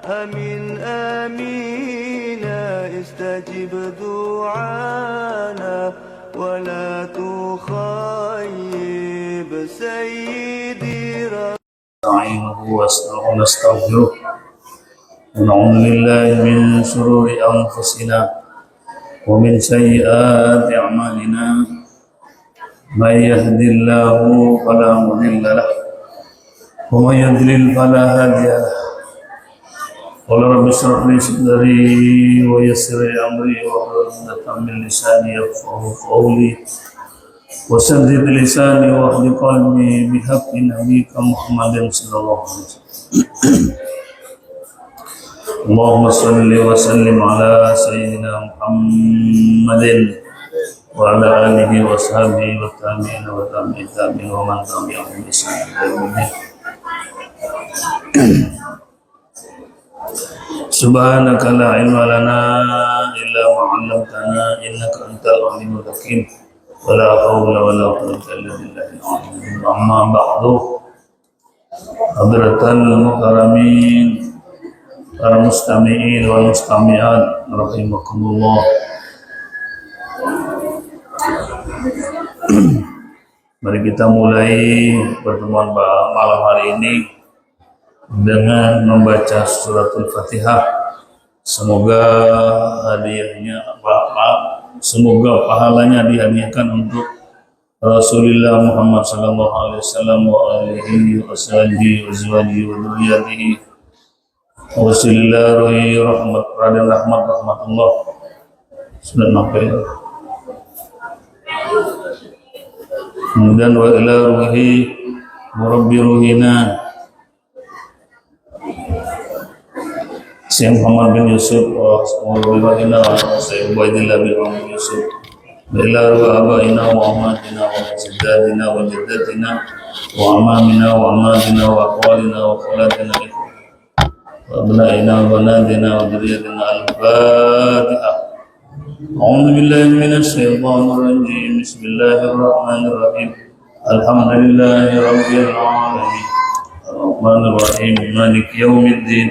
آمين آمين استجب دعانا ولا تخيب سيدي نستعينه ونستغفره ونعوذ بالله من شرور أنفسنا ومن سيئات أعمالنا من يهد الله فلا مضل له ومن يضلل فلا هادي له قال رب اشرح لي صدري ويسر لي أمري واحلل عقدة من لساني يفقهوا قولي وسدد لساني واهد قلبي بحق نبيك محمد صلى الله عليه وسلم اللهم صل وسلم على سيدنا محمد وعلى آله وصحبه والتابعين والتابعين ومن تبعهم بإحسان إلى يوم الدين. سبحانك لا علم لنا إلا ما علمتنا إنك أنت العليم الحكيم ولا حول ولا قوة إلا بالله العظيم. أما بعد حضرة المكرمين para mustami'in wal mustami'at rahimakumullah. Mari kita mulai pertemuan malam hari ini dengan membaca suratul Fatihah. Semoga hadiahnya semoga pahalanya dihadiahkan untuk Rasulullah Muhammad sallallahu alaihi wasallam wa alihi wa sahbihi wa azwajihi wa dzurriyyatihi. Wassalamualaikum rahmatullah. Sudah mampir. Kemudian wa ila ruhi murabbi ruhina Syekh Muhammad bin Yusuf wa ruhina Syekh Ubaidillah bin Yusuf wa ila ruhi abaina wa amatina wa sayyidina wa jaddatina wa amamina wa amadina wa aqwalina wa khalatina وأبنائنا وبناتنا وذريتنا الفاتحة. أعوذ بالله من الشيطان الرجيم. بسم الله الرحمن الرحيم. الحمد لله رب العالمين الرحمن الرحيم مالك يوم الدين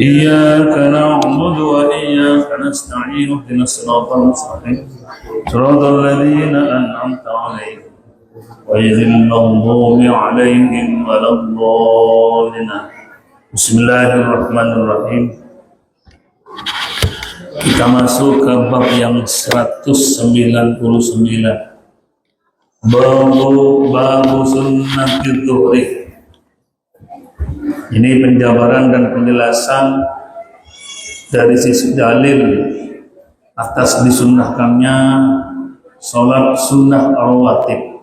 إياك نعبد وإياك نستعين اهدنا الصراط المستقيم صراط الذين أنعمت عليهم غير المغضوب عليهم ولا الضالين. Bismillahirrahmanirrahim. Kita masuk ke bab yang 199. Babu sunnatil dhuhri. Ini penjabaran dan penjelasan dari sisi dalil atas disunnahkannya sholat sunnah rawatib.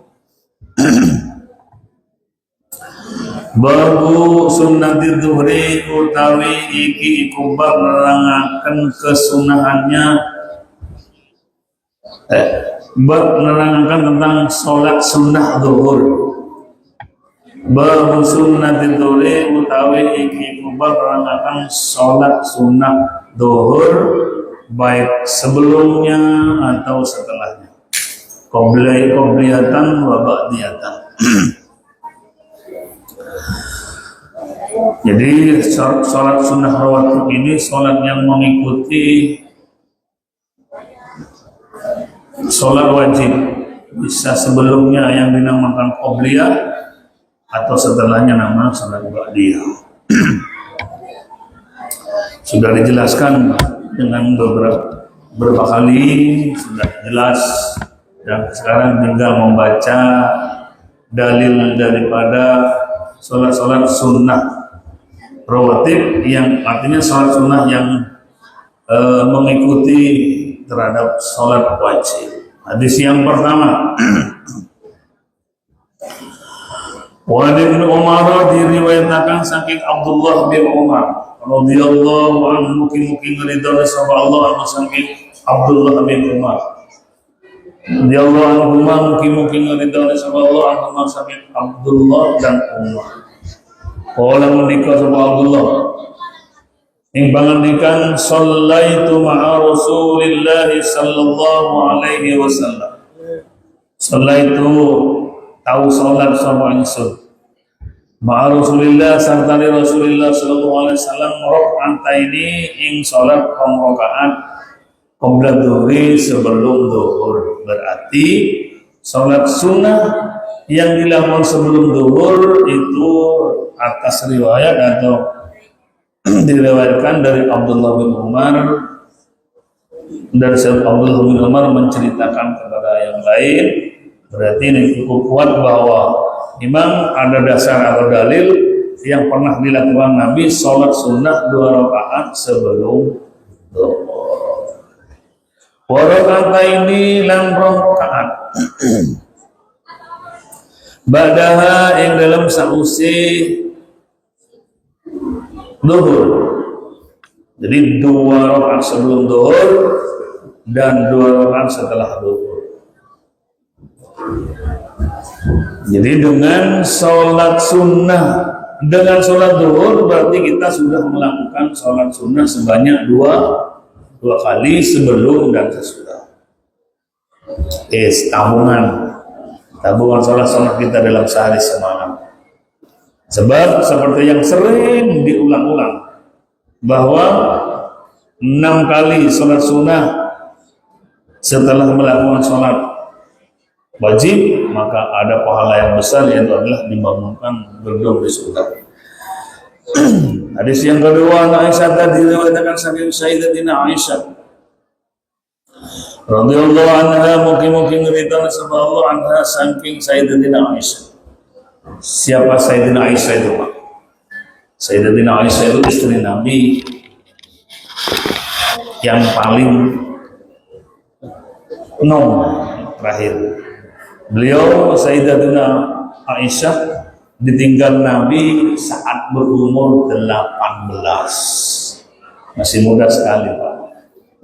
Babu sunnatil dhuhri utawi iki iku bab nerangaken kesunahannya bab nerangaken tentang salat sunnah zuhur. Babu sunnatil dhuhri utawi iki iku bab nerangaken salat sunnah zuhur baik sebelumnya atau setelahnya. Qobliyatan wa ba'diyatan. Jadi sholat sunnah rawatib ini sholat yang mengikuti sholat wajib, bisa sebelumnya yang dinamakan qobliyah atau setelahnya nama sholat ba'diyah. Sudah dijelaskan dengan beberapa kali, sudah jelas, dan sekarang tinggal membaca dalil daripada sholat sunnah rawatib yang artinya sholat sunnah yang mengikuti terhadap sholat wajib. Hadis yang pertama, wa Ibnu Umar diriwayatkan saking Abdullah bin Umar radhiyallahu anhu mugi-mugi ridho sapa Allah anu saking Abdullah bin Umar radhiyallahu anhu mugi-mugi ridho sapa Allah anu saking Abdullah dan Umar. Qala menika sapa Abdullah ing pangandikan sallaitu ma'a Rasulillah sallallahu alaihi wasallam. Sallaitu tahu salat sapa ingsun ma'a Rasulillah sartani Rasulillah sallallahu alaihi wasallam rakaataini ing salat rong rakaat qabla dhuhri sebelum zuhur. Berarti salat sunnah yang dilakukan sebelum zuhur itu atas riwayat atau diriwayatkan dari Abdullah bin Umar, dan Abdullah bin Umar menceritakan kepada yang lain. Berarti ini cukup kuat bahwa memang ada dasar atau dalil yang pernah dilakukan Nabi sholat sunnah 2 rakaat sebelum zuhur. Wa rakaataini lan rakaat ba'daha yang dalam sausi zuhur. Jadi 2 rakaat sebelum zuhur dan 2 rakaat setelah zuhur. Jadi dengan sholat sunnah, dengan sholat zuhur berarti kita sudah melakukan sholat sunnah sebanyak dua kali sebelum dan sesudah. Tabungan sholat sunnah kita dalam sehari semalam. Sebab seperti yang sering diulang-ulang bahwa 6 kali sholat sunnah setelah melakukan sholat wajib, maka ada pahala yang besar, yaitu adalah dibangunkan gedung di surga. Hadis yang kedua, Aisyah tadi diriwayatkan saking Sayyidatina Aisyah radhiyallahu anha, mungkin cerita sama Allah anha saking Sayyidatina Aisyah. Siapa Sayyidatina Aisyah itu, Pak? Sayyidatina Aisyah itu istri Nabi yang paling terakhir. Beliau Sayyidatina Aisyah ditinggal Nabi saat berumur 18. Masih muda sekali, Pak.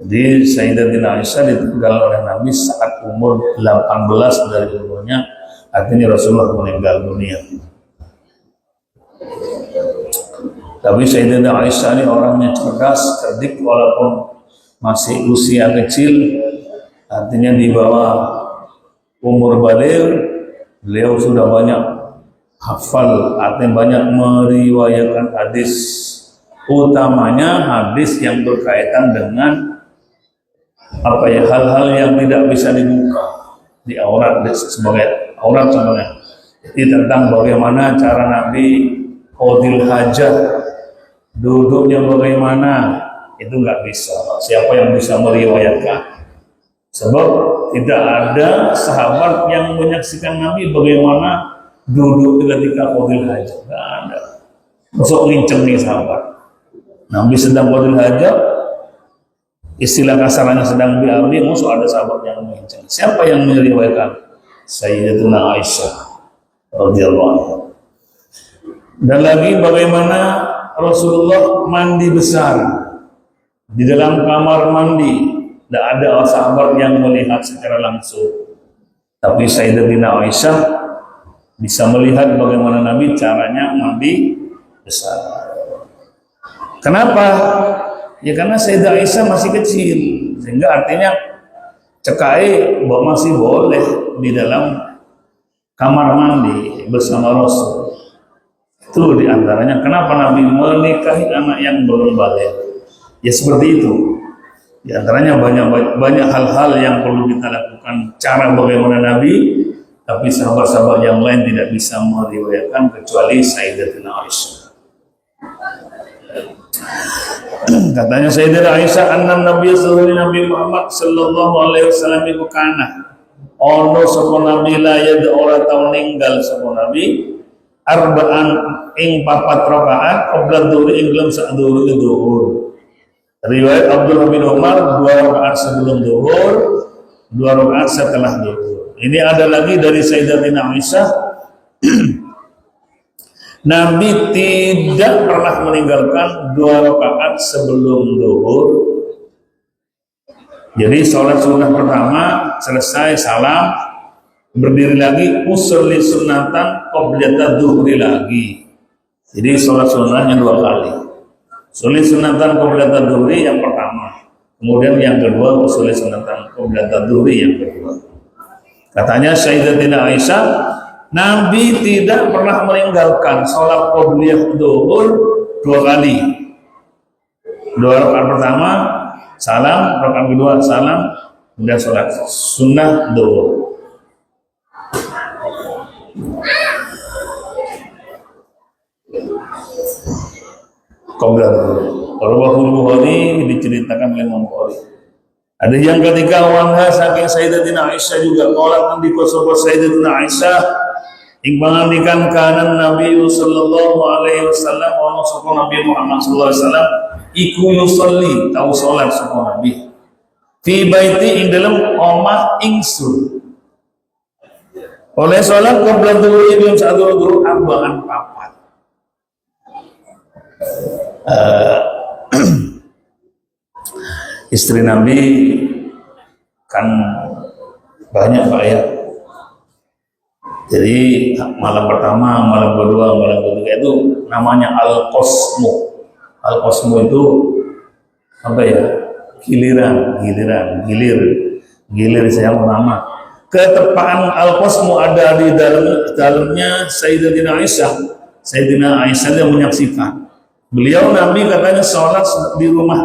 Jadi Sayyidatina Aisyah ditinggal oleh Nabi saat umur 18 dari umurnya. Artinya Rasulullah meninggal dunia. Tapi Sayyidatina Aisyah ini orangnya cerdas, cerdik, walaupun masih usia kecil. Artinya di bawah umur baligh, beliau sudah banyak hafal, artinya banyak meriwayatkan hadis, utamanya hadis yang berkaitan dengan hal-hal yang tidak bisa dibuka di aurat, sebagai aurat contohnya. Jadi tentang bagaimana cara Nabi qadil hajat, duduknya bagaimana, itu nggak bisa. Siapa yang bisa meriwayatkan? Sebab tidak ada sahabat yang menyaksikan Nabi bagaimana duduk ketika qadil hajat. Tidak ada. Masuk nginceng nih sahabat. Nabi sedang qadil hajat, istilah kasarnya sedang BAB, masuk ada sahabat yang nginceng. Siapa yang meriwayatkan? Sayyidatuna Aisyah radhiyallahu anha. Dan lagi bagaimana Rasulullah mandi besar di dalam kamar mandi. Tidak ada sahabat yang melihat secara langsung. Tapi Sayyidatina Aisyah bisa melihat bagaimana Nabi caranya mandi besar. Kenapa? Ya karena Sayyidah Aisyah masih kecil, sehingga artinya cekai masih boleh di dalam kamar mandi bersama Rasul. Itu diantaranya kenapa Nabi menikahi anak yang belum baligh. Ya seperti itu. Di antaranya banyak hal-hal yang perlu kita lakukan, cara bagaimana Nabi, tapi sahabat-sahabat yang lain tidak bisa meriwayatkan kecuali Sayyidatina Aisyah. Katanya Sayyidatina Aisyah, anna Nabi sallallahu Nabi Muhammad sallallahu alaihi wasallam iku kana ono sapa Nabi la yad ora tau ninggal sapa Nabi arba'an ing 4 rakaat qabla dhuhur ing dalam sak dhuhur. Riwayat Abdullah bin Umar 2 rakaat sebelum zuhur, 2 rakaat setelah zuhur. Ini ada lagi dari Sayyidatina Aisyah. Nabi tidak pernah meninggalkan 2 rakaat sebelum zuhur. Jadi sholat sunnah pertama selesai salam, berdiri lagi, usolli sunnatan qobliyata zuhri lagi. Jadi sholat sunnahnya 2 kali. Usolli sunnatan qobliyata zuhri yang pertama, kemudian yang kedua usolli sunnatan qobliyata zuhri yang kedua. Katanya Sayyidatina Aisyah, Nabi tidak pernah meninggalkan sholat qobliyah zuhur 2 kali. 2 rakaat pertama salam, rakaat kedua salam, kemudian sholat sunnah zuhur. Qobliyah zuhur. Rawahul Bukhari, diceritakan oleh Imam Bukhari. Ada yang ketika wanha saking Sayyidatina Aisyah juga qalat di qasab Sayyidatina Aisyah ingbangandikan kanan Nabi sallallahu alaihi wasallam wa sapa Nabi Muhammad sallallahu alaihi wasallam iku yusolli tau salat sapa Nabi fi baiti ing dalam omah ingsun oleh salat qabla dhuhur ibn sa'dur arba'an papat. Istri Nabi kan banyak Pak ya. Jadi malam pertama, malam kedua, malam ketiga itu namanya al-qasmu. Al-qasmu itu apa ya? Gilir yang pertama. Ketepaan al-qasmu ada di dalamnya Sayyidatina Aisyah. Sayyidatina Aisyah yang menyaksikan. Beliau Nabi katanya sholat di rumah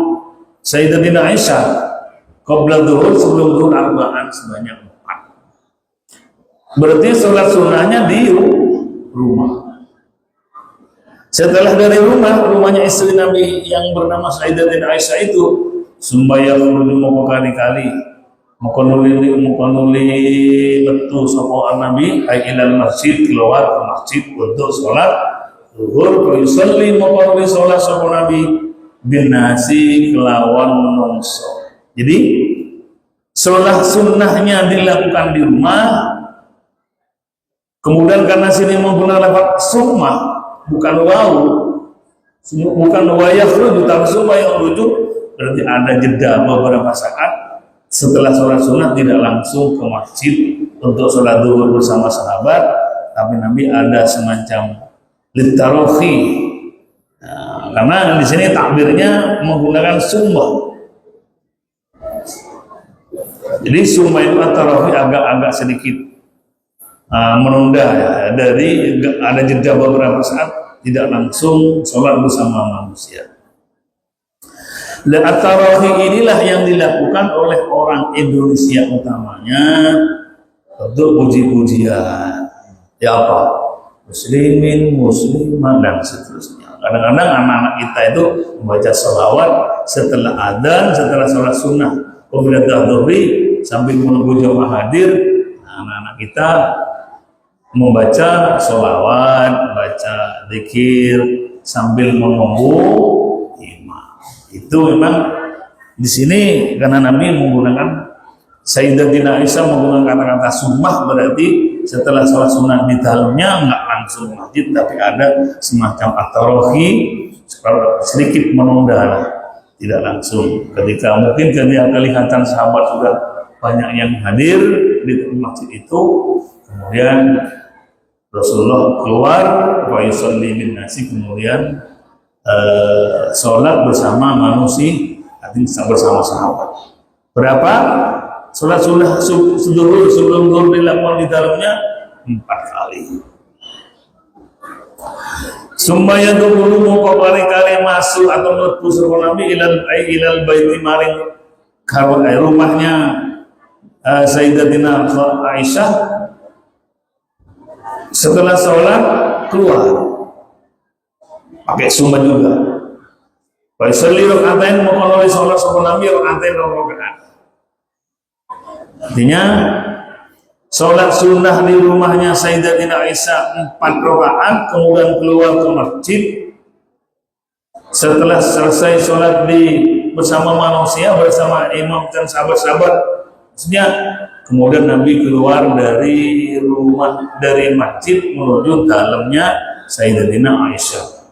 Sayyidatina Aisyah qabla dhuhur sebelum dhuhur arba'an sebanyak 4. Berarti sholat sunnahnya di rumah. Setelah dari rumahnya istri Nabi yang bernama Sayyidatina Aisyah itu sumbaya kudu mau kali-kali mukonuli betul sapa Nabi ai ilal masjid keluar ke masjid untuk sholat zuhur wa yusalli mukonuli sholat sapa Nabi binasi kelawan menungso. Jadi sholat sunnahnya dilakukan di rumah. Kemudian karena sini menggunakan lafaz summa bukan waw, bukan wayah rujuk, tapi summa yang rujuk berarti ada jeda beberapa saat setelah sholat sunnah tidak langsung ke masjid untuk sholat zuhur bersama sahabat, tapi Nabi ada semacam litarohi. Nah, karena di sini takbirnya menggunakan summa. Jadi summa itu atarohi agak-agak sedikit menunda ya, dari ada jeda beberapa saat tidak langsung sholat bersama manusia. Dan at-tarawih inilah yang dilakukan oleh orang Indonesia utamanya untuk puji-pujian ya apa? Muslimin, muslimah dan seterusnya. Kadang-kadang anak-anak kita itu membaca sholawat setelah adzan, setelah sholat sunnah kemudian tahdhuri sambil menunggu jamaah hadir. Anak-anak kita membaca sholawat, baca zikir sambil menunggu imam. Itu memang di sini karena Nabi menggunakan Sayyidatina Aisyah menggunakan kata-kata sunnah, berarti setelah sholat sunnah di dalamnya nggak langsung masjid, tapi ada semacam at-tarohi sedikit menunda lah, tidak langsung. Ketika mungkin kelihatan sahabat sudah banyak yang hadir di masjid itu, kemudian Rasulullah keluar wa yusalli bin nasi, kemudian sholat bersama manusia, artinya bersama sahabat. Berapa sholat sunnah zuhur sebelum zuhur dilakukan di dalamnya? 4 kali. Sumbaya dulu mau kali masuk atau mlebu sapa Nabi ilal baiti maring rumahnya Sayyidatina Aisyah. Setelah sholat keluar pakai summa juga. Waisali rakaatain mau sholat sapa Nabi rakaatain rakaat. Artinya sholat sunnah di rumahnya Sayyidatina Aisyah 4 rakaat, kemudian keluar ke masjid. Setelah selesai sholat bersama manusia, bersama imam dan sahabat-sahabat, maksudnya kemudian Nabi keluar dari dari masjid menuju dalamnya Sayyidatina Aisyah.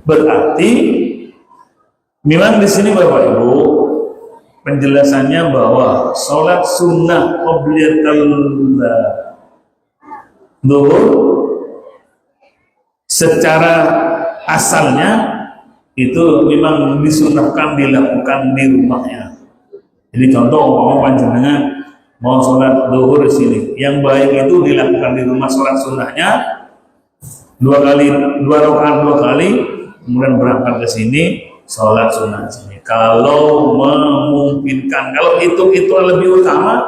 Berarti memang di sini Bapak Ibu penjelasannya bahwa sholat sunnah qobliyatul zuhur secara asalnya itu memang disunnahkan dilakukan di rumahnya. Jadi contoh umpama panjenengan mau sholat duhur di sini, yang baik itu dilakukan di rumah, sholat sunnahnya 2 rakaat 2 kali, kemudian berangkat ke sini sholat sunnah di sini. Kalau memungkinkan, kalau itu lebih utama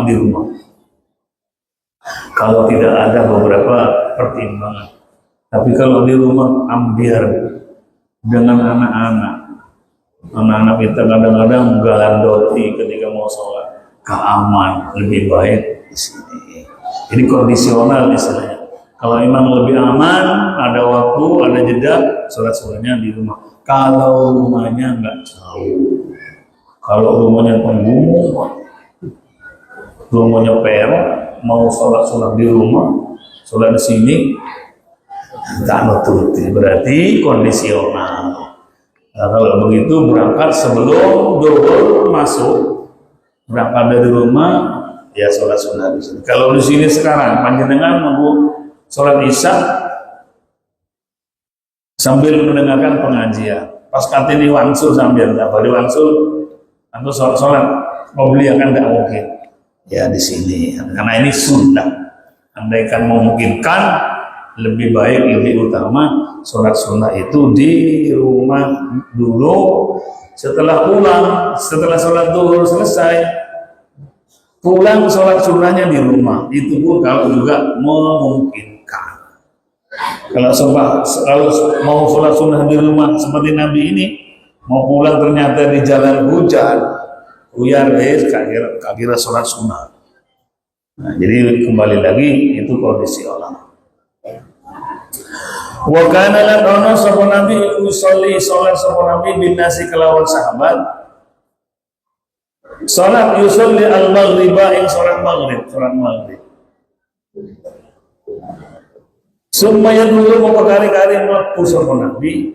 di rumah. Kalau tidak ada beberapa pertimbangan. Tapi kalau di rumah ambiar dengan anak-anak kita kadang-kadang galandoti ketika mau sholat, keaman lebih baik di sini. Ini kondisional istilahnya. Kalau memang lebih aman, ada waktu, ada jeda, sholat sunnahnya di rumah. Kalau rumahnya nggak jauh, kalau rumahnya penggunung, rumahnya perak, mau sholat sunnah di rumah, sholat di sini, tak nututi, berarti kondisional. Nah, kalau begitu berangkat sebelum duhur masuk, berangkat dari rumah, ya sholat sunnah di sini. Kalau di sini sekarang panjenengan nunggu sholat isya sambil mendengarkan pengajian, pas katini wangsul sambil bari wangsul, atau sholat beli akan tidak mungkin. Ya di sini, karena ini sunnah. Andaikan memungkinkan, lebih baik, lebih utama sholat sunnah itu di rumah dulu. Setelah pulang, setelah sholat duhur selesai, pulang sholat sunnahnya di rumah. Itu pun kalau juga memungkinkan. Kalau mau sholat sunnah di rumah seperti Nabi ini, mau pulang ternyata di jalan hujan, uyar kira sholat sunnah. Nah, jadi kembali lagi itu kondisi Allah. Wa kana lan ono sapa Nabi usolli salat sapa Nabi bin nasi kelawan sahabat. Salat yusolli al-maghriba ing salat maghrib. Sumaya dulu mau kari-kari mlebu sapa Nabi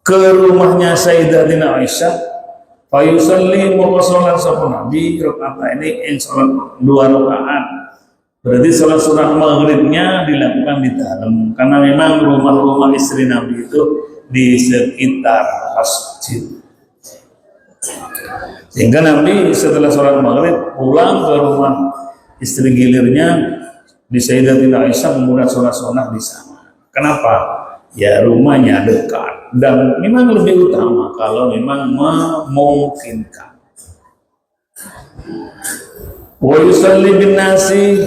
ke rumahnya Sayyidatina Aisyah. Fayusalli mau sholat sapa Nabi rakaat ini ing sholat 2 rakaat. Berarti sholat sunnah maghribnya dilakukan di dalam, karena memang rumah-rumah istri Nabi itu di sekitar masjid. Sehingga Nabi setelah sholat maghrib pulang ke rumah istri gilirnya di Sayyidatina Aisyah, kemudian sholat sunnah di sana. Kenapa? Ya rumahnya dekat dan memang lebih utama kalau memang memungkinkan. Wa yusalli bin nasi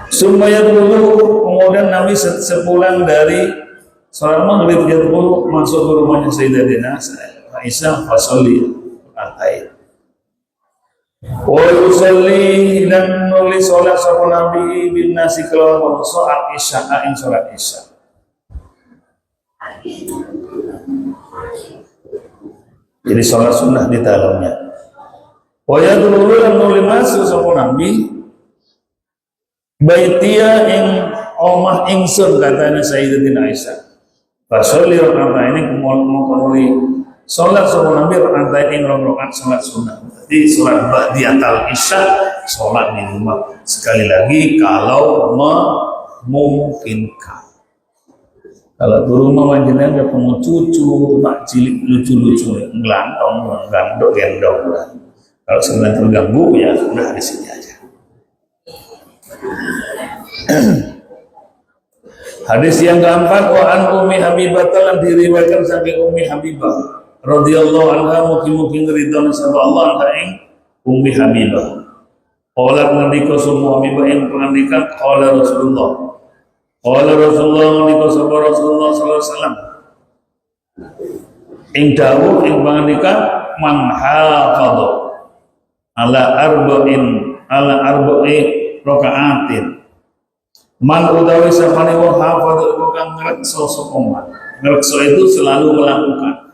sumaya dulu, kemudian Nabi sepulang dari sholat maghrib dia dulu masuk ke rumahnya Sayyidatina Aisyah fasolli atai. Wa yusalli dan nulis sholat sapa Nabi bin nasi kelawan sholat isya ing sholat isya. Jadi sholat sunnah di dalamnya. Wa yadulu dan nulis masuk sapa Nabi baitia ing omah ingsun katanya Sayyidatina Aisyah. Fasolli rakaat ini kemuli sholat sapa Nabi rakaat ing rakaat sholat sunnah. Jadi sholat ba'diyatal isya, sholat di rumah. Sekali lagi kalau memungkinkan. Kalau di rumah panjenengan ada pengen cucu, mak cilik lucu-lucu, ngelantong, gandok, gendong. Kalau sebenarnya terganggu ya sudah di sini aja. Hadis yang keempat, wa an Ummi Habibah telah diriwayatkan saking Ummi Habibah radhiyallahu anha, mugi-mugi ngridho sapa Allah ing Ummi Habibah. Qala ngendika summa Habibah ing pengendikan qala Rasulullah. Qala Rasulullah ngendika sapa Rasulullah sallallahu alaihi wasallam. Ing dawuh ing pengendikan man hafadha ala arba'i rakaatin. Man utawi sapane wong hafadha iku kang ngreksa sapa man. Ngreksa itu selalu melakukan,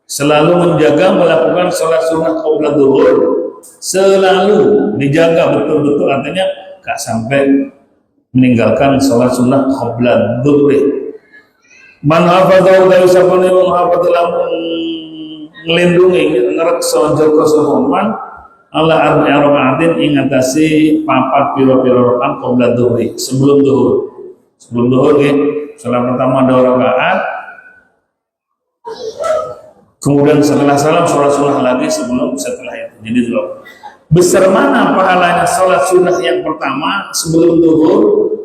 selalu menjaga melakukan sholat sunnah qabla duhur, selalu dijaga betul-betul, artinya gak sampai meninggalkan sholat sunnah qabla duhur. Man hafadha utawi sapane wong hafadha lamun nglindungi ngreksa jaga sapa man ala arba'i rakaatin ing atase 4 pira-pira rakaat qabla duhur, sebelum duhur nggih. Salat pertama 2 rakaat, Kemudian setelah salam sholat sunnah lagi setelah itu. Jadi besar mana pahalanya sholat sunnah yang pertama sebelum zuhur,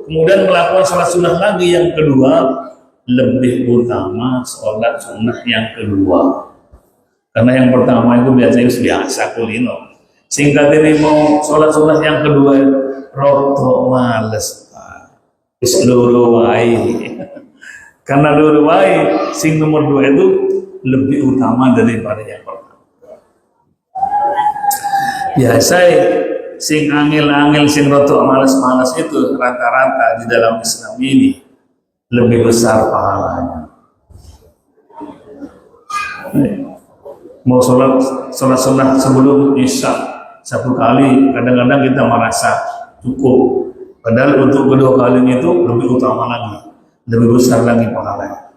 kemudian melakukan sholat sunnah lagi yang kedua, lebih utama sholat sunnah yang kedua. Karena yang pertama itu biasa kulino. Singkat ini mau sholat sunnah yang kedua, roto males. Wis loro wae. Karena loro wae, sing nomor 2 itu lebih utama daripada yang pertama. Biasa sing angel-angel, sing roto males-males itu rata-rata di dalam Islam ini lebih besar pahalanya. Mau sholat sunnah sebelum isya 1 kali, kadang-kadang kita merasa cukup. Padahal untuk kedua kalinya itu lebih utama lagi, lebih besar lagi pahalanya.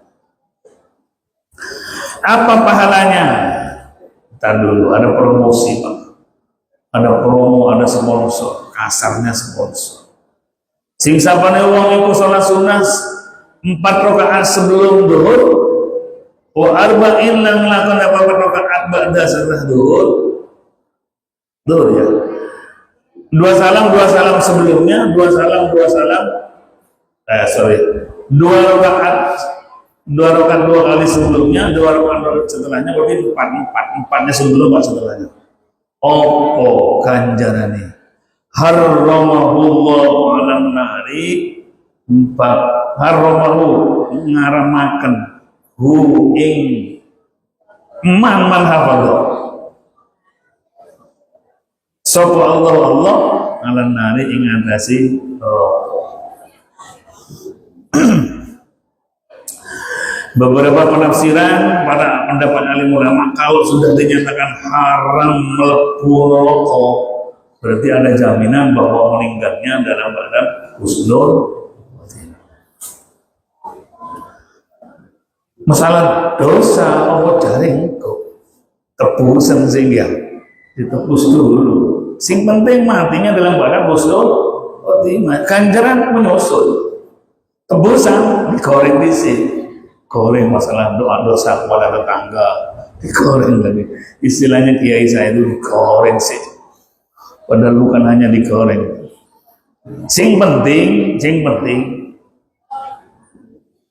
Apa pahalanya? Kita dulu ada promosi, Pak. Ada promo, ada sponsor, kasarnya sponsor. Sing sapane wong iku salat sunah 4 rakaat sebelum zuhur, wa arba'in lan nglakon 4 rakaat ba'da salat zuhur. Zuhur ya. 2 salam sebelumnya, 2 salam 2 rakaat 2 kali sebelumnya, 2 rakaat setelahnya, berarti 4-4-4-nya sebelum 4 setelahnya. Opo ganjarane harramahullahu 'alan nari, 4 harramahu ngaramaken hu ing man hafadha sapa Allah 'alan nari ing atasi beberapa penafsiran para pendapat alim ulama, kalau sudah dinyatakan haram mlebu neraka, berarti ada jaminan bahwa meninggalnya dalam badan husnul khotimah. Masalah dosa apa jaring kok tebusan sehingga ditebus dulu. Sing penting matinya dalam badan husnul khotimah. Ganjaran menyusul. Tebusan digoreng dhisik. Goreng masalah doa dosa kepada tetangga, digoreng lagi. Istilahnya kiai saya itu digoreng sih. Padahal bukan hanya digoreng. Sing penting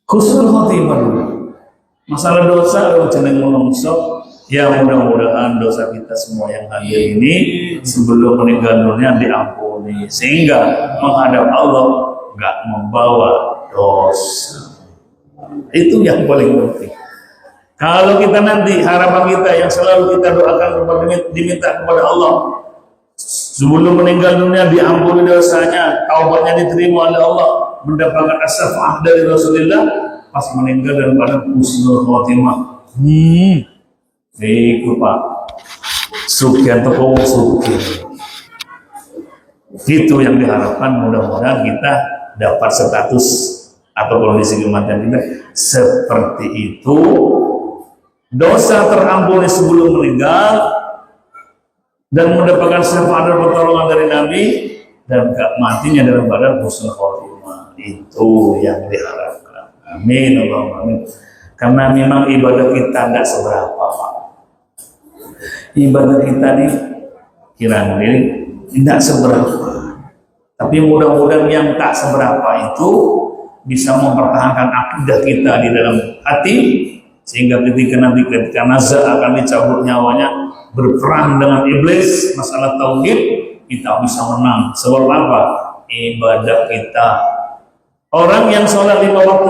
husnul khotimah dulu. Masalah dosa jeneng menungso, ya mudah-mudahan dosa kita semua yang hadir ini sebelum meninggal dunia diampuni, sehingga menghadap Allah nggak membawa dosa. Itu yang paling penting. Kalau kita nanti harapan kita yang selalu kita doakan diminta kepada Allah sebelum meninggal dunia diampuni dosanya, taubatnya diterima oleh Allah, mendapatkan as-syafa'ah dari Rasulullah, pas meninggal dalam keadaan husnul khotimah. Iku Pak Sugihan teko sugih. Itu yang diharapkan, mudah-mudahan kita dapat status atau kondisi kematian kita seperti itu, dosa terampuni sebelum meninggal dan mendapatkan syafaat dan pertolongan dari Nabi, dan gak matinya dalam badan husnul khotimah. Itu yang diharapkan. Amin Allahumma amin. Karena memang ibadah kita tidak seberapa, Pak. Ibadah kita nih kira-kira tidak seberapa, tapi mudah-mudahan yang tak seberapa itu bisa mempertahankan akidah kita di dalam hati, sehingga ketika nazar akan dicabut nyawanya, berperang dengan iblis masalah tauhid, kita bisa menang. Sebab apa? Ibadah kita. Orang yang sholat 5 waktu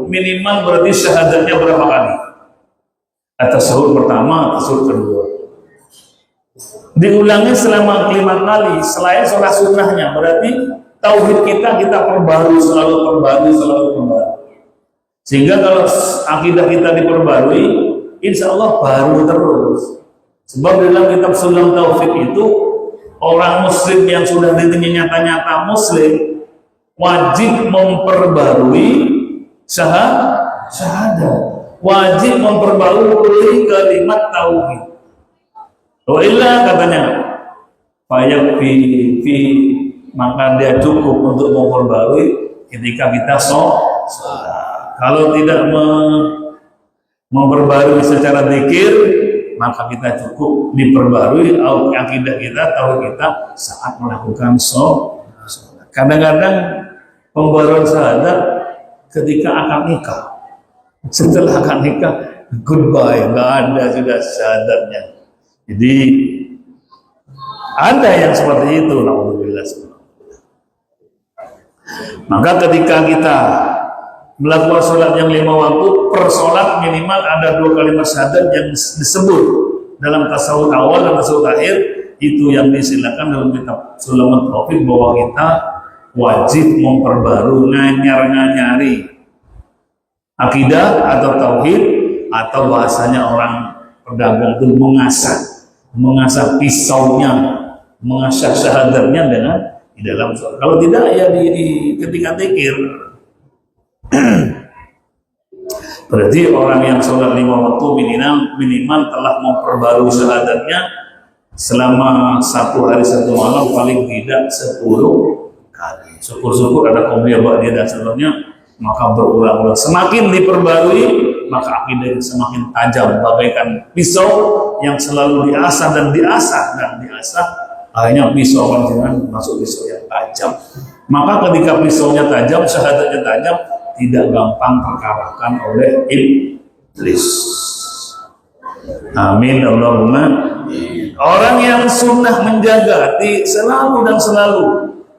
minimal berarti syahadatnya berapa kali? Atas tasawuf pertama, tasawuf kedua. Diulangi selama 5 kali selain sholat sunnahnya, berarti tauhid kita perbarui, selalu perbarui. Sehingga kalau akidah kita diperbarui, insya Allah baru terus. Sebab dalam kitab Sulam Tauhid itu, orang muslim yang sudah nyata-nyata muslim wajib memperbarui syahadat, wajib memperbarui kalimat tauhid. Wa illa katanya, maka dia cukup untuk memperbarui ketika kita sholat. Kalau tidak memperbarui secara zikir, maka kita cukup diperbarui akidah kita, tauhid kita saat melakukan sholat. Kadang-kadang pembaruan syahadat ketika akad nikah. Setelah akad nikah, goodbye, nggak ada sudah syahadatnya. Jadi ada yang seperti itu, alhamdulillah. Maka ketika kita melakukan sholat yang 5 waktu, per sholat minimal ada 2 kalimat syahadat yang disebut dalam tasawuf awal dan tasawuf akhir. Itu yang disilakan dalam kitab Sulaman Taufik, bahwa kita wajib memperbarui, nganyari akidah atau tauhid, atau bahasanya orang pedagang itu mengasah pisaunya, mengasah syahadatnya dengan di dalam sholat. Kalau tidak ya di ketika zikir. Berarti orang yang sholat 5 waktu minimal telah memperbarui syahadatnya selama 1 hari 1 malam, paling tidak 10 kali. Syukur-syukur ada qobliyah ba'diyah dan sebelumnya, maka berulang-ulang. Semakin diperbarui, maka akidah semakin tajam, bagaikan pisau yang selalu diasah dan diasah dan diasah. Akhirnya pisau akan masuk pisau yang tajam. Maka ketika pisaunya tajam, syahadatnya tajam, tidak gampang terkalahkan oleh iblis. Amin Allahumma. Orang yang sunnah menjaga selalu dan selalu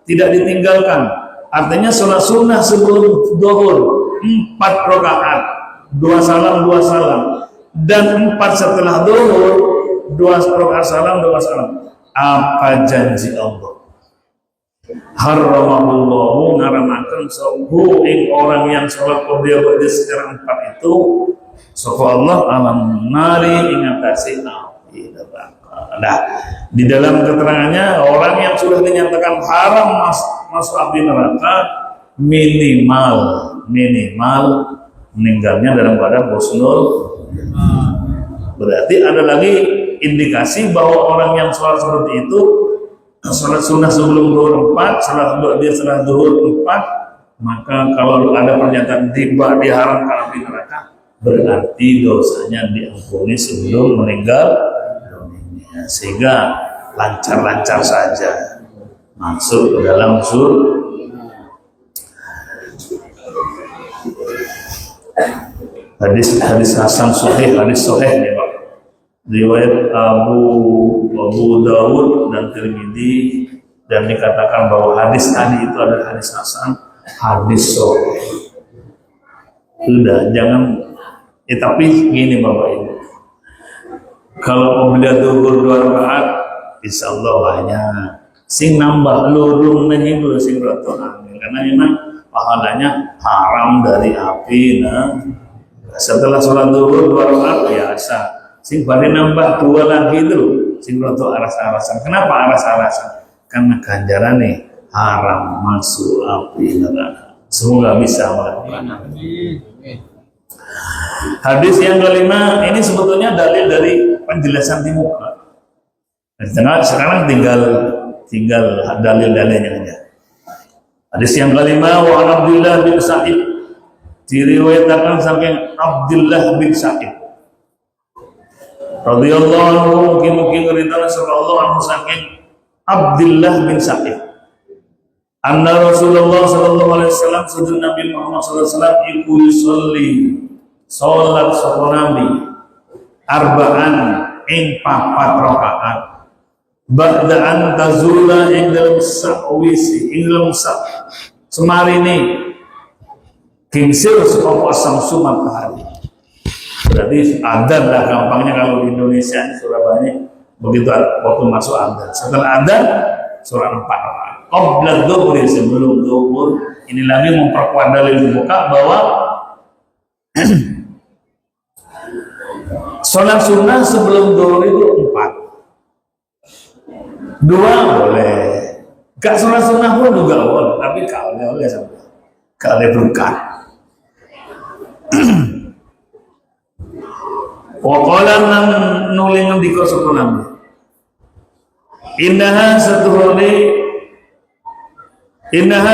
tidak ditinggalkan. Artinya sholat sunnah sebelum zuhur 4 rakaat, 2 salam 2 salam, dan 4 setelah zuhur 2 rakaat salam 2 salam. Apa janji Allah? Haramahullahu, ngaramakan sahu ing orang yang sholat qobliyah ba'diyah secara 4 itu, sapa Allah alam nari ingatasi api neraka. Nah, di dalam keterangannya, orang yang sudah dinyatakan haram masuk api neraka minimal meninggalnya dalam keadaan husnul. Berarti ada lagi indikasi bahwa orang yang sholat seperti itu, sholat sunnah sebelum zuhur 4, sholat ba'diyah setelah zuhur 4, maka kalau ada pernyataan tiba diharamkan api neraka, berarti dosanya diampuni sebelum meninggal dunia, sehingga lancar-lancar saja masuk ke dalam surga. Hadis hasan sahih, hadis sahih ya Pak. Riwayat Abu Dawud dan Tirmidzi, dan dikatakan bahwa hadis tadi itu adalah hadis hasan, hadis sahih. Sudah, jangan tapi gini Bapak Ibu, kalau pembelian zuhur 2 rakaat insyaallah banyak, sing nambah lurung nyimbul sing roto amin, karena memang pahalanya haram dari api. Setelah sholat zuhur 2 rakaat biasa, sing bari nambah 2 lagi itu sing roto aras-arasan. Kenapa aras-arasan? Karena ganjaran nih haram masuk api neraka. Semoga bisa melakukan. Hadis yang kelima ini sebetulnya dalil dari penjelasan di muka. Sekarang tinggal dalil-dalilnya aja. Hadis yang kelima, wa Abdullah bin Sa'id, diriwayatkan saking Abdullah bin Sa'id radhiyallahu anhu, mungkin cerita sallallahu anhu saking Abdullah bin Sa'id, anna Rasulullah sallallahu alaihi wasallam, sedun Nabi Muhammad sallallahu alaihi wasallam iku yusolli salat sapa Nabi arba'an ing 4 rakaat ba'da an tazula ing dalam sa'wisi ing dalam semarine kingsir sapa samsu matahari. Berarti adzan lah gampangnya kalau di Indonesia, Surabaya begitu waktu masuk adzan. Setelah adzan surah 4 rakaat. Qabla dhuhur, sebelum dhuhur. Ini lagi memperkuat dalil buka bahwa sholat sunnah sebelum zuhur itu 4. 2 boleh. Gak sholat sunnah pun juga boleh, tapi kalau boleh sampai kalau berkah. Waqala nan nuling ndika sapa Nabi, innaha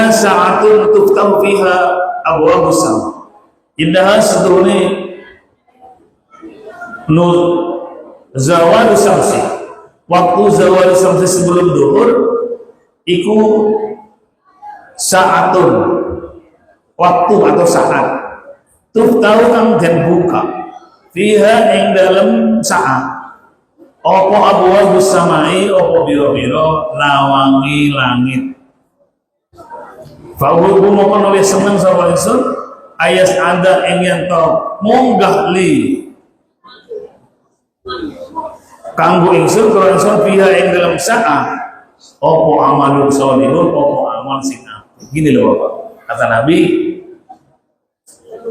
sa'atun tuftahu fiha abwabus sama. Innaha setuhune nur zawal syamsi, waktu zawal syamsi sebelum duhur iku saatun, waktu atau saat tuh tahu kang den buka fiha ing dalam saat opo abwaabus samai, opo biro-biro lawangi langit. Fa'uhu mongkon oleh seneng sapa ingsun ayas ada ing yen to munggah li kanggo ingsun karo ingsun fiha ing dalam saat opo amalun sholihun, opo amal sing apik. Gini loh Bapak, kata Nabi,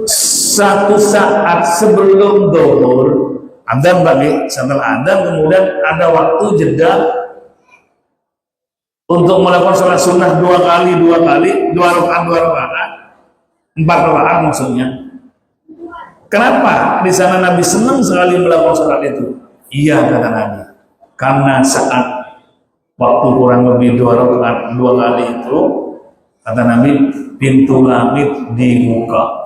satu saat sebelum zuhur adzan bagi setelah adzan kemudian ada waktu jeda untuk melakukan sholat sunnah dua rakaat, 4 rakaat maksudnya. Kenapa di sana Nabi senang sekali melakukan sholat itu? Iya kata Nabi, karena saat waktu kurang lebih 2 rakaat 2 kali itu kata Nabi pintu langit dibuka.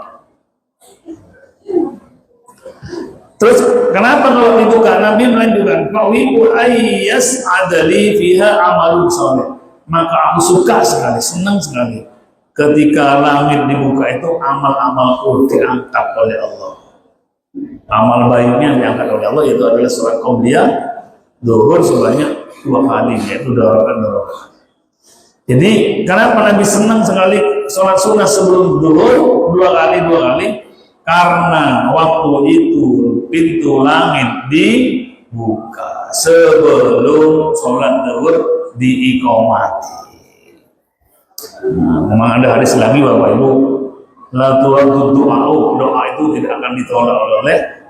Terus kenapa kalau dibuka? Nabi melanjutkan, "Fawibu ayyas adali fiha amalun sholih." Maka aku suka sekali, senang sekali ketika langit dibuka itu amal-amalku diangkat oleh Allah. Amal baiknya diangkat oleh Allah itu adalah sholat qabliyah zuhur sebanyak 2 kali, yaitu 2 rakaat. Jadi kenapa Nabi senang sekali sholat sunnah sebelum zuhur 2 kali? Karena waktu itu pintu langit dibuka sebelum sholat zuhur diiqamati. Nah, memang ada hadis lagi Bapak Ibu, la turaddu du'a'u, doa itu tidak akan ditolak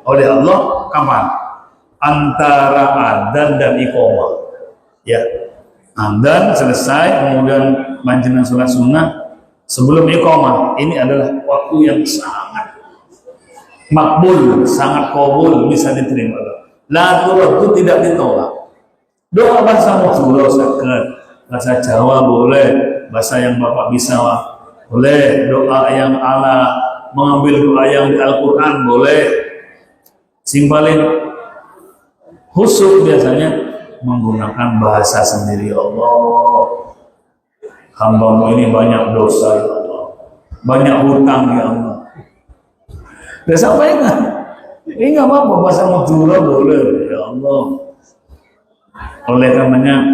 oleh Allah kapan? Antara adzan dan iqamah. Ya. Adzan selesai kemudian panjenengan sholat sunnah sebelum iqamah. Ini adalah waktu yang sangat makbul, sangat qabul, bisa diterima. La turaddu, tidak ditolak. Doa bahasa Madura sakit, bahasa Jawa boleh, bahasa yang Bapak bisa boleh, doa yang ala mengambil doa yang di Al-Quran boleh. Sing paling khusyuk biasanya menggunakan bahasa sendiri. Allah, hambamu ini banyak dosa ya Allah, banyak hutang ya Allah. Udah sampaikan, ini nggak apa-apa bahasa Madura boleh ya Allah. Oleh karenanya,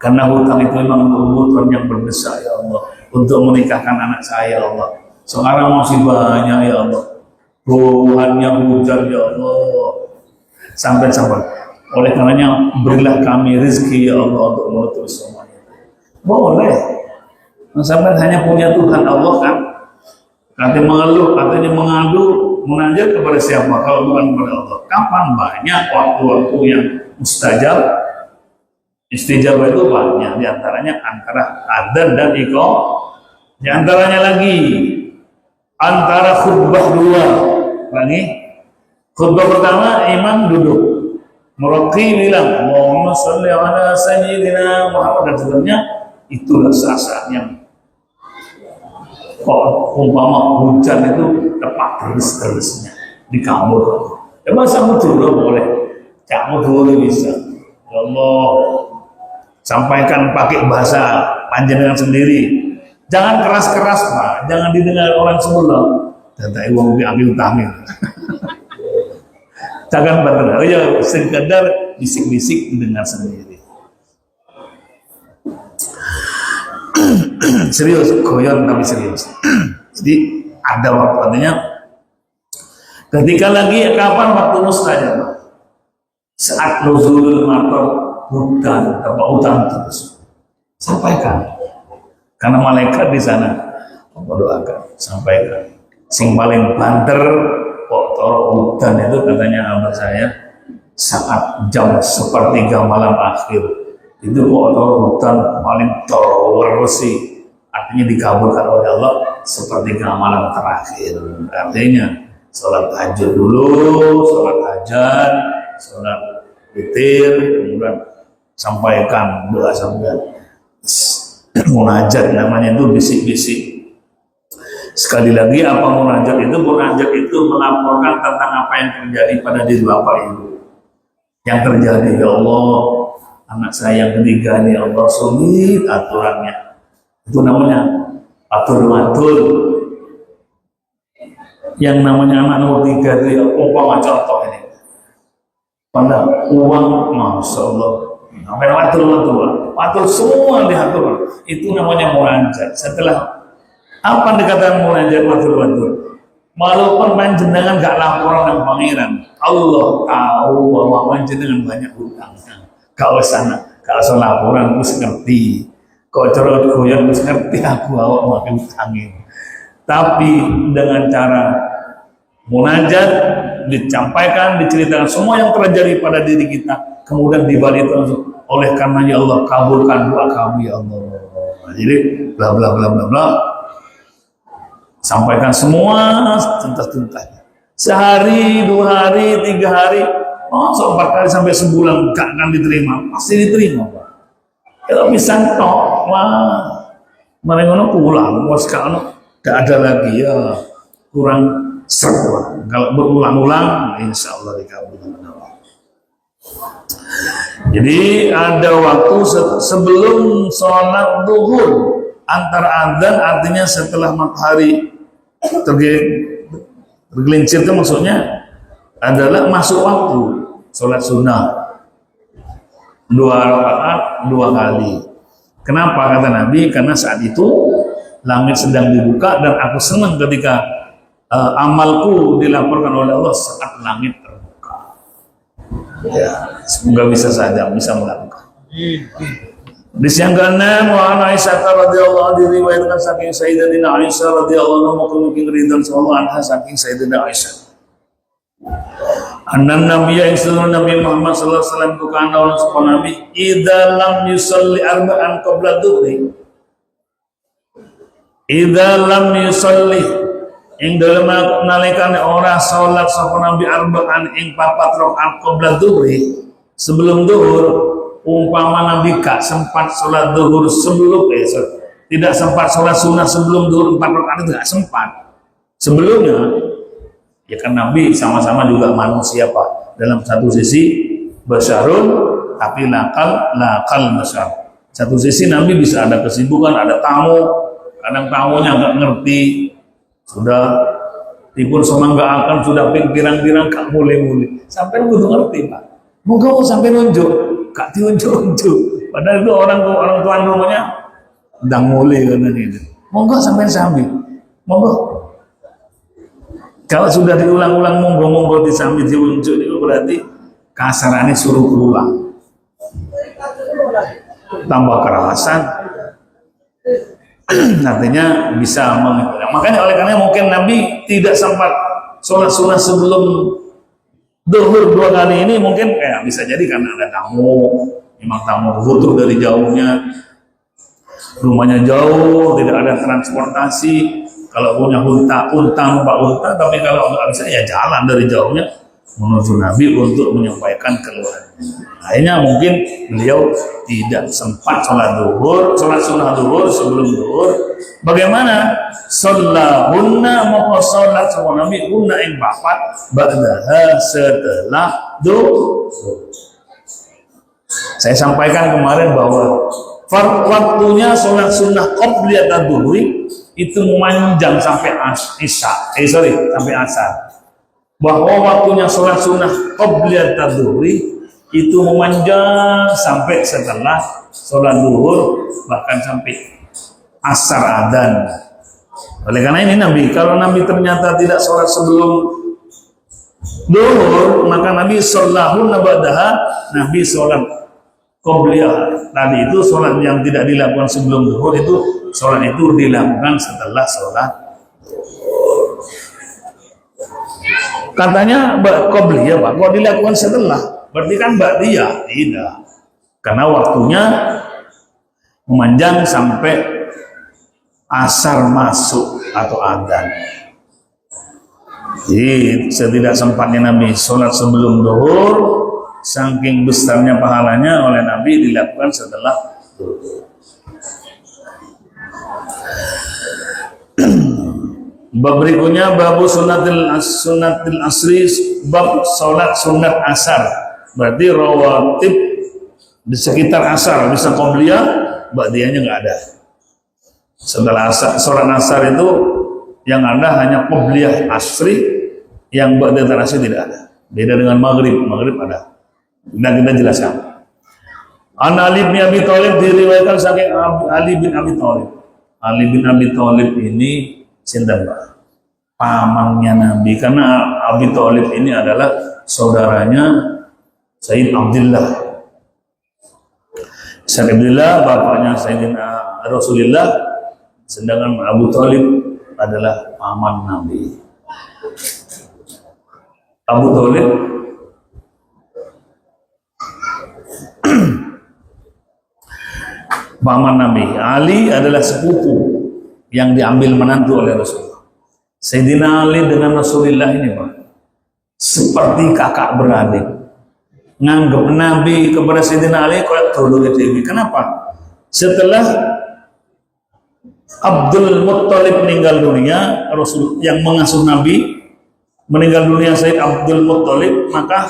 karena hutang itu memang kebutuhan yang berdesak ya Allah, untuk menikahkan anak saya ya Allah. Sekarang masih banyak ya Allah, Tuhannya hujan ya Allah, sampai. Oleh karenanya berilah kami rezeki ya Allah untuk menutupi semuanya. Boleh, sampai hanya punya Tuhan Allah kan. Katanya mengeluh, katanya mengadu, menanjat kepada siapa kalau bukan kepada Allah. Kapan banyak waktu-waktu yang mustajab, istijabah itu banyak, diantaranya antara adzan dan iqamah, diantaranya lagi antara khutbah 2 lagi. Khutbah pertama imam duduk, muraqi bilang Allahumma sholli ala sayyidina Muhammad dan seterusnya. Itulah saat yang kok umpama hujan itu tepat terus-terusnya dikabul. Ya bahasa Madura boleh, kamu dulu bisa. Ya Allah, sampaikan pakai bahasa panjenengan sendiri. Jangan keras-keras Pak, jangan didengar orang sebelah. Tentang uang diambil tamil. Jangan benar. Ya sekedar bisik-bisik didengar sendiri. Serius, goyon tapi serius. Jadi ada waktunya. Ketika lagi kapan waktu mustajab? Saat nuzulul matar, hutan terus. Sampaikan. Karena malaikat di sana mendoakan, sampaikan. Sing paling banter kok toro hutan itu katanya abah saya saat jam 1/3 malam akhir. Itu kok hutan paling terwersi, artinya dikabulkan oleh Allah 1/3 malam terakhir. Artinya sholat tahajud dulu, sholat hajat, sholat witir, kemudian sampaikan doa sampai munajat, namanya itu bisik-bisik. Sekali lagi, apa munajat itu? Munajat itu melaporkan tentang apa yang terjadi pada diri Bapak Ibu. Yang terjadi, ya Allah, anak saya yang ketiga ini, ya Allah, sulit aturannya. Itu namanya atur-atur. Yang namanya anak nomor 3 itu, ya, umpama contoh ini. Pada uang, Masya Allah, sampai atur semua diatur. Itu namanya munajat. Setelah apa dikatakan munajat watul? Walaupun panjenengan gak laporan dengan pangeran, Allah tahu bahwa panjenengan banyak hutang. Gak usah laporan, aku ngerti. Kau cerot goyang, aku ngerti aku awak makin hutangin. Tapi dengan cara munajat dicampaikan, diceritakan semua yang terjadi pada diri kita, kemudian dibalik itu oleh karena ya Allah kabulkan doa kami ya Allah. Jadi bla bla bla bla bla. Sampaikan semua tuntas-tuntasnya. Sehari, 2 hari, 3 hari, 4 kali sampai sebulan gak akan diterima. Pasti diterima, Pak. Kalau misalnya wah, mereka pulang, sekarang gak ada lagi ya, kurang seru. Kalau berulang-ulang, insya Allah dikabulkan. Jadi ada waktu sebelum sholat zuhur, antara adzan artinya setelah matahari tergelincir, itu maksudnya adalah masuk waktu sholat sunnah 2 rakaat 2 kali. Kenapa kata Nabi? Karena saat itu langit sedang dibuka dan aku senang ketika amalku dilaporkan oleh Allah saat langit terbuka. Ya, semoga bisa saja bisa melakukan. Di siang ke-6, wa Aisyah radhiyallahu anha diriwayatkan saking Sayyidatina Aisyah radhiyallahu anha mungkin ridwan sallallahu anha saking Sayyidatina Aisyah. Annan nabiyya sallallahu Nabi Muhammad sallallahu alaihi wasallam bukan Allah subhanahu nabi idza lam yusalli arba'an qabla dhuhri. Idza lam yusalli ing dalem nalikane ora salat sapa nabi arba'an ing 4 rakaat qabla dhuhri, sebelum zuhur. Umpama Nabi gak sempat sholat zuhur sebelum tidak sempat sholat sunnah sebelum zuhur 4 rakaat itu gak sempat. Sebelumnya ya kan Nabi sama-sama juga manusia Pak. Dalam satu sisi basyarun tapi lakal basyar. Satu sisi Nabi bisa ada kesibukan, ada tamu, kadang tamunya gak ngerti, sudah tidur semangga akan sudah pirang-pirang gak mulai-mulai. Sampai butuh ngerti Pak. Moga sampai nunjuk. Gak diunjuk-unjuk. Padahal itu orang tuan rumahnya udah mulai karena gitu. Monggo sampai sambil. Monggo. Kalau sudah diulang-ulang monggo disambil diunjuk itu berarti kasarannya suruh berulang. Tambah kerasan. Artinya bisa mengikuti. Makanya oleh karena mungkin Nabi tidak sempat sholat sunnah sebelum zuhur 2 kali ini mungkin bisa jadi karena ada tamu, memang tamu butuh dari jauhnya, rumahnya jauh, tidak ada transportasi. Kalau punya unta numpak unta, tapi kalau nggak bisa ya jalan dari jauhnya menuju Nabi untuk menyampaikan keluhan. Akhirnya mungkin beliau tidak sempat sholat sunnah zuhur sebelum zuhur. Bagaimana? Shallahunna maka sholat sama Nabi hunna ing 4 ba'daha setelah zuhur. Saya sampaikan kemarin bahwa waktunya sholat sunnah qobliyat zuhri itu memanjang sampai sampai asar. Bahwa waktunya sholat sunnah qobliyat zuhri itu memanjang sampai setelah sholat zuhur, bahkan sampai asar adzan. Oleh karena ini kalau Nabi ternyata tidak sholat sebelum zuhur, maka Nabi shallahun ba'daha, Nabi sholat qobliyah tadi itu sholat yang tidak dilakukan sebelum zuhur, itu sholat itu dilakukan setelah sholat. Katanya qobliyah Pak, kalau dilakukan setelah berarti kan ba'diyah. Tidak, karena waktunya memanjang sampai asar masuk atau adzan. Jadi setidak sempatnya Nabi sholat sebelum zuhur, saking besarnya pahalanya oleh Nabi dilakukan setelah zuhur. Bab berikutnya babu sunatil asri, bab salat sunat asar. Berarti rawatib di sekitar asar bisa qobliyah, ba'diyahnya nggak ada. Setelah asar, salat asar itu yang ada hanya qobliyah asri, yang ba'diyah asri tidak ada. Beda dengan maghrib ada. Dan kita jelaskan. An Ali bin Abi Thalib diriwayatkan saking Ali bin Abi Thalib. Ali bin Abi Thalib ini sinten, Pak? Pamannya Nabi, karena Abi Thalib ini adalah saudaranya Sayyid Abdullah. Sayyid Abdullah bapaknya Sayyidina Rasulullah, sedangkan Abu Thalib adalah paman Nabi. Abu Thalib paman Nabi. Ali adalah sepupu yang diambil menantu oleh Rasulullah. Sayyidina Ali dengan Rasulullah ini, Pak, seperti kakak beradik. Nganggap Nabi kepada Sayyidina Ali kayak dulure dewi. Kenapa? Setelah Abdul Muttalib meninggal dunia, Rasul yang mengasuh Nabi meninggal dunia, Sayyid Abdul Muttalib, maka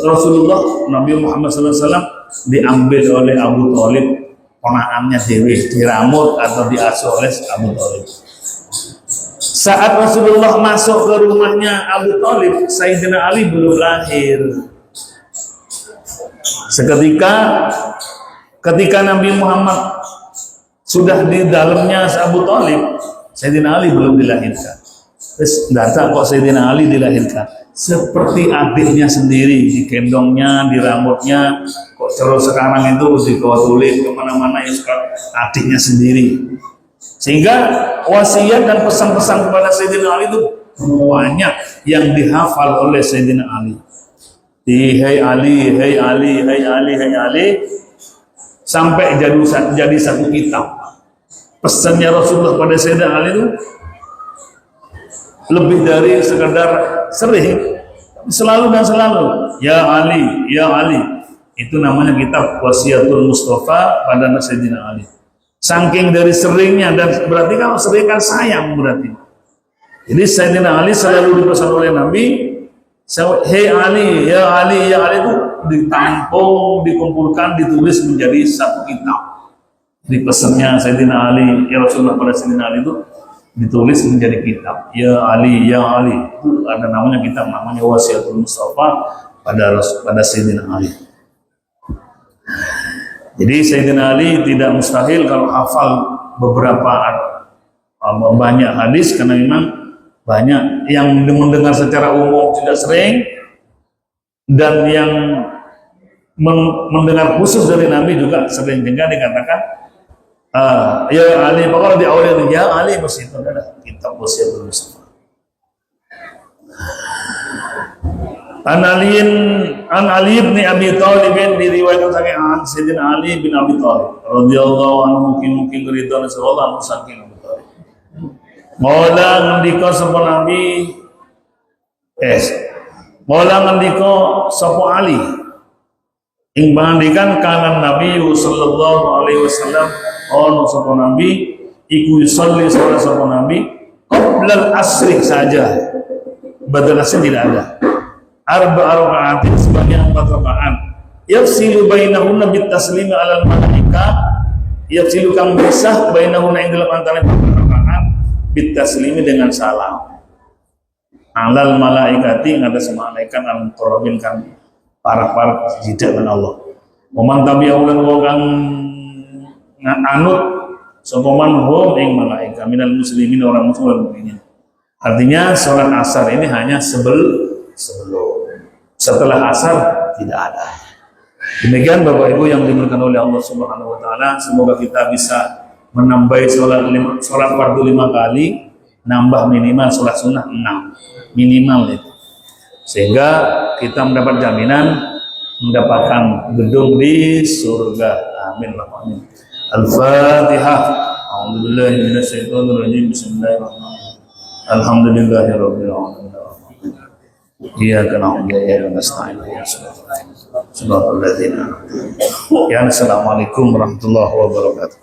Rasulullah Nabi Muhammad SAW diambil oleh Abu Thalib, ponakannya dewi, diramut atau diasuh oleh Abu Thalib. Saat Rasulullah masuk ke rumahnya Abu Thalib, Sayyidina Ali belum lahir. Ketika Nabi Muhammad sudah di dalamnya Abu Thalib, Sayyidina Ali belum dilahirkan. Terus data kok Sayyidina Ali dilahirkan seperti adiknya sendiri, digendongnya, dirambutnya. Kok terus sekarang itu dibawa tulis kemana-mana ya, sekarang adiknya sendiri. Sehingga wasiat dan pesan-pesan kepada Sayyidina Ali itu banyak yang dihafal oleh Sayyidina Ali. Hai Ali, hai Ali, hai Ali, hai Ali, sampai jadi satu kitab. Pesannya Rasulullah pada Sayyidina Ali itu lebih dari sekedar sering, selalu dan selalu. Ya Ali, ya Ali. Itu namanya kitab Wasiatul Mustafa pada Sayyidina Ali. Saking dari seringnya, dan berarti kalau sering kan sayang berarti. Jadi Sayyidina Ali selalu dipesan oleh Nabi, hei Ali, ya Ali, ya Ali, itu ditampung, dikumpulkan, ditulis menjadi satu kitab. Di pesannya Sayyidina Ali, ya Rasulullah pada Sayyidina Ali itu ditulis menjadi kitab. Ya Ali, ya Ali, itu ada namanya kitab, namanya Wasiatul Mustafa pada Sayyidina Ali. Jadi Sayyidina Ali tidak mustahil kalau hafal banyak hadis, karena memang banyak yang mendengar secara umum tidak sering, dan yang mendengar khusus dari Nabi juga sering. Sehingga dikatakan ya Ali, pokoknya di awal itu ya Ali, mesti itu adalah kitab Wasiatul Mustafa. An Ali bin Abi Thalib diriwayatkan saking Sayyidina Ali bin Abi Thalib radhiyallahu anhu, mungkin ridwan sallallahu saking Abu Thalib. Mula ngendika sapa Nabi, mula ngendika sapa Ali, ing pangandikan kanan Nabi sallallahu alaihi wasallam, ono sapa Nabi iku yusolli sapa Nabi qabla al-asri saja, badal asri tidak ada. Arba'a raka'atin, sebanyak 4 rakaat. Yafsilu bainahunna bit taslimi 'alal malaika, yafsilu kang misah bainahunna ing dalam antara 4 rakaat bit taslimi dengan salam. 'Alal malaikati, ngatas malaikat al-muqarrabin kang para jidat dengan Allah. Waman tabi'ulan wa kang anut sapa man hum ing malaikat minal muslimin, orang muslim mukminin. Artinya salat asar ini hanya sebelum, setelah asar tidak ada. Demikian Bapak Ibu yang dimuliakan oleh Allah Subhanahu wa taala, semoga kita bisa menambahi salat fardu 5 kali, nambah minimal salat sunnah 6 minimal itu. Sehingga kita mendapat jaminan mendapatkan gedung di surga. Amin. Amin. Al-Fatihah. A'udzubillahi minasyaitonirrajim. Bismillahirrahmanirrahim. Alhamdulillahirabbil alamin. Iyyaka na'budu wa iyyaka nasta'in. Shiratal ladzina an'amta 'alaihim. Assalamualaikum warahmatullahi wabarakatuh.